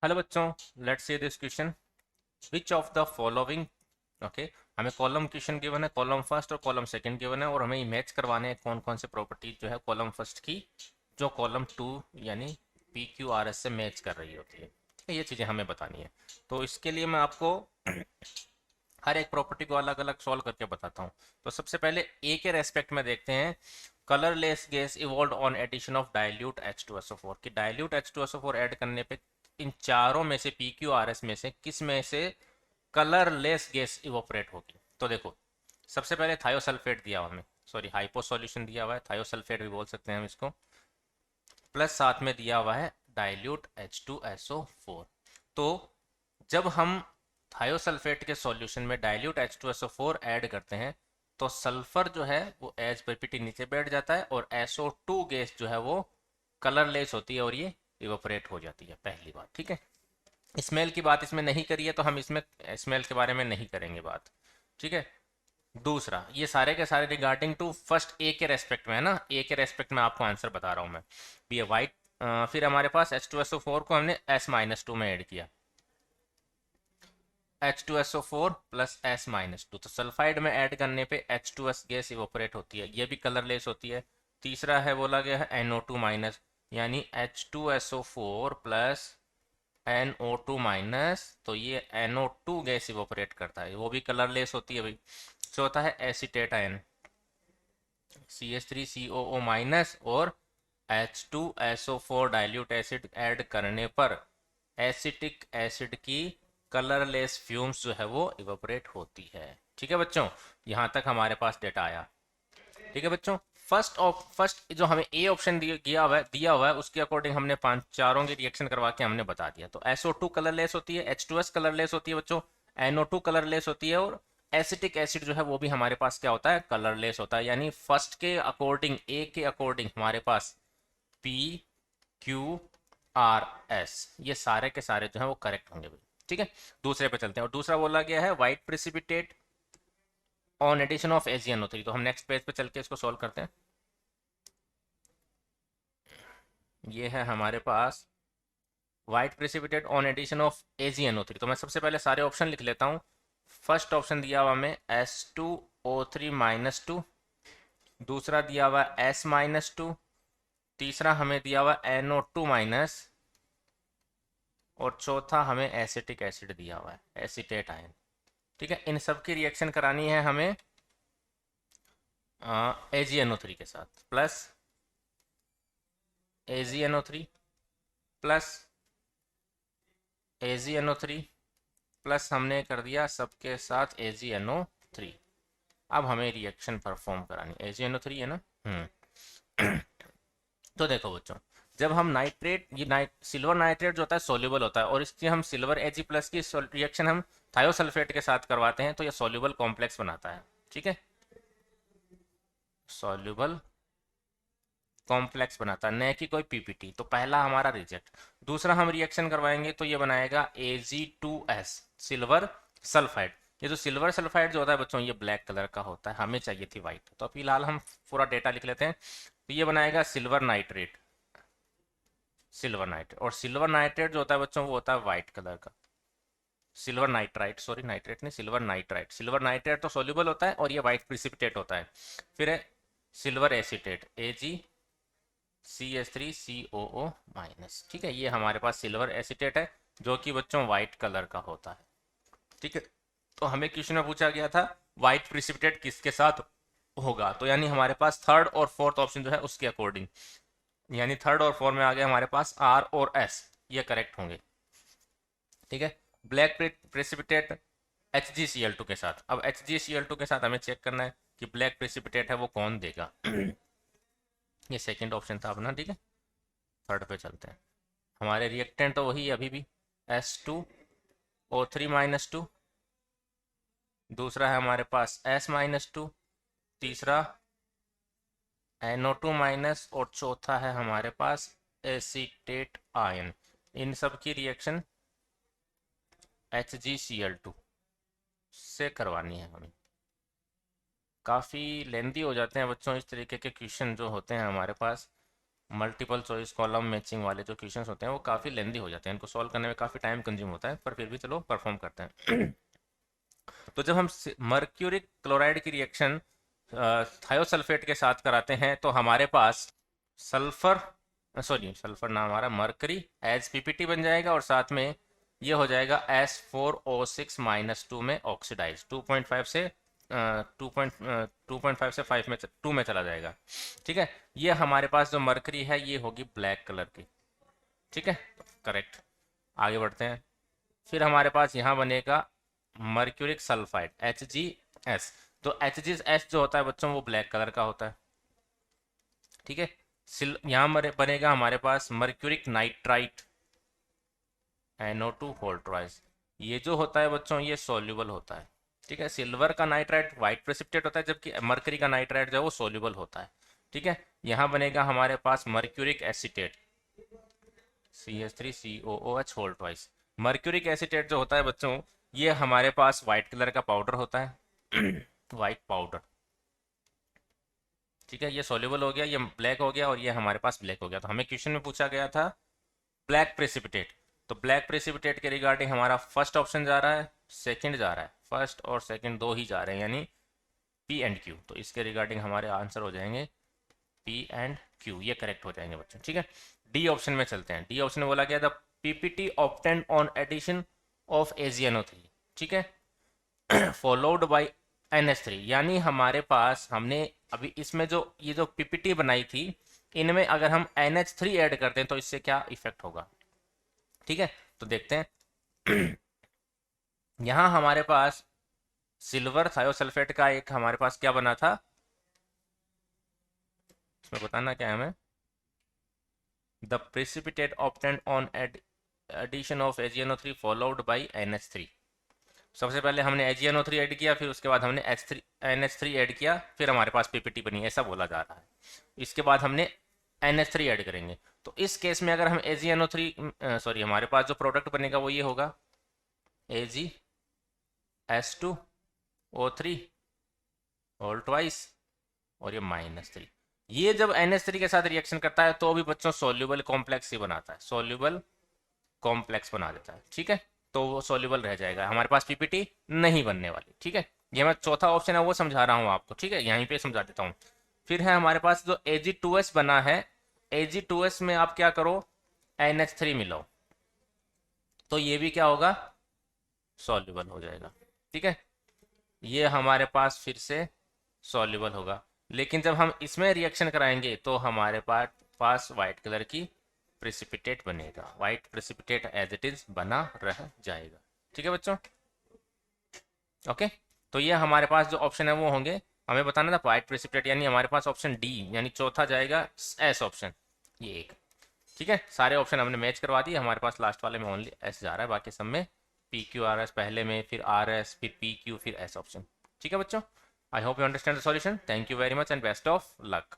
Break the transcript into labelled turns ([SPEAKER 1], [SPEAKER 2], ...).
[SPEAKER 1] Hello बच्चों, let's see this question. Which of the following, okay, हमें column question given है, column first और column second given है और हमें मैच करवाने हैं कौन कौन से प्रॉपर्टी जो है कॉलम फर्स्ट की जो कॉलम टू यानी पी क्यू आर एस से मैच कर रही होती है। ये चीज़ें हमें बतानी है। तो इसके लिए मैं आपको हर एक प्रॉपर्टी को अलग अलग सॉल्व करके बताता हूँ। तो सबसे पहले ए के रेस्पेक्ट में देखते हैं। Colourless gas evolve on addition of dilute H2SO4 कि डाइल्यूट H2SO4 ऐड करने पे इन चारों में से पी क्यू आर एस में से किस में से कलरलेस गैस इवोपरेट होगी। तो देखो, सबसे पहले थायोसल्फेट दिया हुआ हमें, सॉरी हाइपो सॉल्यूशन दिया हुआ है, थायोसल्फेट भी बोल सकते हैं हम इसको, प्लस साथ में दिया हुआ है डाइल्यूट H2SO4। तो जब हम थायोसल्फेट के सॉल्यूशन में डाइल्यूट H2SO4 ऐड करते हैं तो सल्फर जो है वो एज पीपीटी नीचे बैठ जाता है और SO2 गैस जो है वो कलरलेस होती है और ये इवोपरेट हो जाती है। पहली बात, ठीक है। स्मेल की बात इसमें नहीं करी है तो हम इसमें स्मेल के बारे में नहीं करेंगे बात, ठीक है। दूसरा, ये सारे के सारे रिगार्डिंग टू फर्स्ट ए के रेस्पेक्ट में है ना, ए के रेस्पेक्ट में आपको आंसर बता रहा हूँ मैं। ये वाइट, फिर हमारे पास H2SO4 को हमने S-2 में ऐड किया, H2SO4 प्लस S-2, तो सल्फाइड में ऐड करने पे H2S गैस इवोपरेट होती है, ये भी कलरलेस होती है। तीसरा है बोला गया है NO2 माइनस, यानी H2SO4 प्लस NO2 माइनस, तो ये NO2 गैस इवोपरेट करता है, वो भी कलरलेस होती है भाई। चौथा है एसीटेट आयन, CH3COO माइनस और H2SO4 डाइल्यूट एसिड ऐड करने पर एसिटिक एसिड की कलरलेस फ्यूम्स जो है वो इवेपोरेट होती है। ठीक है बच्चों, यहाँ तक हमारे पास डेटा आया। ठीक है बच्चों, फर्स्ट जो हमें ए ऑप्शन दिया हुआ है उसके अकॉर्डिंग हमने पांच चारों की रिएक्शन करवा के हमने बता दिया। तो SO2 कलरलेस होती है, H2S कलरलेस होती है बच्चों, NO2 कलरलेस होती है और एसिटिक एसिड जो है वो भी हमारे पास क्या होता है, कलरलेस होता है। यानी फर्स्ट के अकॉर्डिंग, ए के अकॉर्डिंग हमारे पास PQRS ये सारे के सारे जो है वो करेक्ट होंगे भाई। ठीक है, दूसरे पे चलते हैं और दूसरा बोला गया है white precipitate on addition of AgNO3। तो हम नेक्स्ट पेज पे चल के इसको सॉल्व करते हैं। ये है हमारे पास white precipitate on addition of AgNO3। तो मैं सबसे पहले सारे ऑप्शन लिख लेता हूँ। फर्स्ट ऑप्शन दिया हुआ हमें S2O3-2, दूसरा दिया हुआ S-2, तीसरा हमें दिया हुआ NO2 माइनस और चौथा हमें एसिटिक एसिड दिया हुआ है, एसीटेट आयन। ठीक है, इन सब की रिएक्शन करानी है हमें AgNO3 के साथ, plus AgNO3 plus AgNO3 plus हमने कर दिया सबके साथ AgNO3। अब हमें रिएक्शन परफॉर्म करानी, AgNO3 है ना। तो देखो बच्चों, जब हम नाइट्रेट, सिल्वर नाइट्रेट जो होता है सोल्यूबल होता है और इसकी हम सिल्वर Ag प्लस की रिएक्शन हम थायोसल्फेट के साथ करवाते हैं तो ये सोल्यूबल कॉम्प्लेक्स बनाता है। ठीक है, सॉल्युबल कॉम्प्लेक्स बनाता है, न कि कोई पीपीटी। तो पहला हमारा रिजेक्ट। दूसरा हम रिएक्शन करवाएंगे तो ये बनाएगा Ag2S सिल्वर सल्फाइड। ये जो सिल्वर सल्फाइड जो होता है बच्चों ये ब्लैक कलर का होता है, हमें चाहिए थी वाइट। तो फिलहाल हम पूरा डेटा लिख लेते हैं। तो ये बनाएगा सिल्वर नाइट्रेट, सिल्वर नाइट्रेट, और सिल्वर नाइट्रेट जो होता है बच्चों वो होता है वाइट कलर का, सिल्वर नाइट्राइट, सॉरी नाइट्रेट नहीं, सिल्वर नाइट्राइट। सिल्वर नाइट्रेट तो सोल्यूबल होता है और ये वाइट प्रिसिपिटेट होता है। फिर है सिल्वर एसीटेट AgCH3COO माइनस। ठीक है, ये हमारे पास सिल्वर एसीटेट है जो कि बच्चों वाइट कलर का होता है। ठीक है, तो हमें क्वेश्चन में पूछा गया था वाइट प्रिसिपिटेट किसके साथ होगा, तो यानी हमारे पास थर्ड और फोर्थ ऑप्शन जो है उसके अकॉर्डिंग, यानी थर्ड और फोर्थ में आ गया हमारे पास R और S, ये करेक्ट होंगे। ठीक है, ब्लैक प्रेसिपिटेट HgCl2 के साथ। अब HgCl2 के साथ हमें चेक करना है कि ब्लैक प्रेसिपिटेट है वो कौन देगा। ये सेकंड ऑप्शन था अपना। ठीक है, थर्ड पे चलते हैं। हमारे रिएक्टेंट तो वही है अभी भी, S2O3-2, दूसरा है हमारे पास S-2, तीसरा NO2 माइनस और चौथा है हमारे पास एसीटेट आयन। इन सब की रिएक्शन HgCl2 से करवानी है हमें। काफ़ी लेंदी हो जाते हैं बच्चों इस तरीके के क्वेश्चन जो होते हैं हमारे पास, मल्टीपल चॉइस कॉलम मैचिंग वाले जो क्वेश्चंस होते हैं वो काफ़ी लेंदी हो जाते हैं, इनको सॉल्व करने में काफ़ी टाइम कंज्यूम होता है, पर फिर भी चलो परफॉर्म करते हैं। तो जब हम मर्क्यूरिक क्लोराइड की रिएक्शन थायोसल्फेट के साथ कराते हैं तो हमारे पास सल्फर, सॉरी सल्फर ना, हमारा मर्करी एज पीपीटी बन जाएगा और साथ में ये हो जाएगा S4O6 - 2 में ऑक्सीडाइज 2.5 से 2.5 से 5 में 2 में चला जाएगा। ठीक है, ये हमारे पास जो मर्करी है ये होगी ब्लैक कलर की। ठीक है, करेक्ट। आगे बढ़ते हैं। फिर हमारे पास यहाँ बनेगा मर्क्यूरिक सल्फाइड HgS। तो HgS जो होता है बच्चों वो ब्लैक कलर का होता है। ठीक है, यहाँ बनेगा हमारे पास mercuric nitrite NO2 whole twice. ये जो होता है बच्चों ये सॉल्युबल होता है। ठीक है, सिल्वर का नाइट्राइट वाइट प्रेसिपिटेट होता है, जबकि मर्करी का नाइट्राइट जो है वो सॉल्युबल होता है। ठीक है, यहाँ बनेगा हमारे पास mercuric acetate CH3COOH whole twice. Mercuric acetate जो होता है बच्चों ये हमारे पास वाइट कलर का पाउडर होता है। White powder. ठीक है, ये सॉल्युबल हो गया, ये ब्लैक हो गया और ये हमारे पास ब्लैक हो गया। तो हमें क्वेश्चन में पूछा गया था ब्लैक प्रेसिपिटेट, तो ब्लैक प्रेसिपिटेट के रिगार्डिंग हमारा फर्स्ट ऑप्शन जा रहा है, सेकंड जा रहा है, फर्स्ट और सेकंड दो ही जा रहे हैं, यानी P एंड Q। तो इसके रिगार्डिंग हमारे आंसर हो जाएंगे P एंड Q, ये करेक्ट हो जाएंगे बच्चों। ठीक है, डी ऑप्शन में चलते हैं। डी ऑप्शन में बोला गया the PPT obtained on addition of AgNO3। ठीक है, फॉलोड बाय NH3, यानी हमारे पास हमने अभी इसमें जो ये जो PPT बनाई थी इनमें अगर हम NH3 ऐड करते हैं तो इससे क्या इफेक्ट होगा। ठीक है, तो देखते हैं। यहां हमारे पास सिल्वर थायोसल्फेट का एक हमारे पास क्या बना था, इसमें बताना क्या है हमें। The precipitate obtained on addition of AgNO3 followed by NH3। सबसे पहले हमने AgNO3 ऐड किया, फिर उसके बाद हमने NH3 ऐड किया, फिर हमारे पास PPT बनी, ऐसा बोला जा रहा है। इसके बाद हमने NH3 ऐड करेंगे। तो इस केस में अगर हम AgNO3 सॉरी हमारे पास जो प्रोडक्ट बनेगा वो ये होगा AgS2O3 होल ट्वाइस और ये -3। ये जब NH3 के साथ रिएक्शन करता है तो भी बच्चों सॉल्युबल कॉम्प्लेक्स ही बनाता है, सॉल्युबल कॉम्प्लेक्स बना देता है। ठीक है, तो वो सॉल्युबल रह जाएगा, हमारे पास PPT नहीं बनने वाली। ठीक है, ये मैं चौथा ऑप्शन है वो समझा रहा हूँ आपको। ठीक है, यहीं पे समझा देता हूँ। फिर है हमारे पास जो Ag2S बना है, Ag2S में आप क्या करो NH3 मिलाओ, तो ये भी क्या होगा सॉल्युबल हो जाएगा। ठीक है, ये हमारे पास फिर से सॉल्युबल होगा। लेकिन जब हम इसमें रिएक्शन कराएंगे तो हमारे पास वाइट कलर की प्रेसिपिटेट बनेगा, white precipitate as it is बना रह जाएगा। ठीक है बच्चों, ओके। तो ये हमारे पास जो ऑप्शन है वो होंगे, हमें बताना था वाइट प्रेसिपिटेट, यानी हमारे पास ऑप्शन डी यानी चौथा जाएगा एस ऑप्शन, ये एक। ठीक है, सारे ऑप्शन हमने मैच करवा दिए, हमारे पास लास्ट वाले में ओनली एस जा रहा है, बाकी सब में PQRS पहले में, फिर RS, फिर PQ, फिर एस ऑप्शन। ठीक है बच्चों, I hope you understand the solution. Thank you very much and best of luck.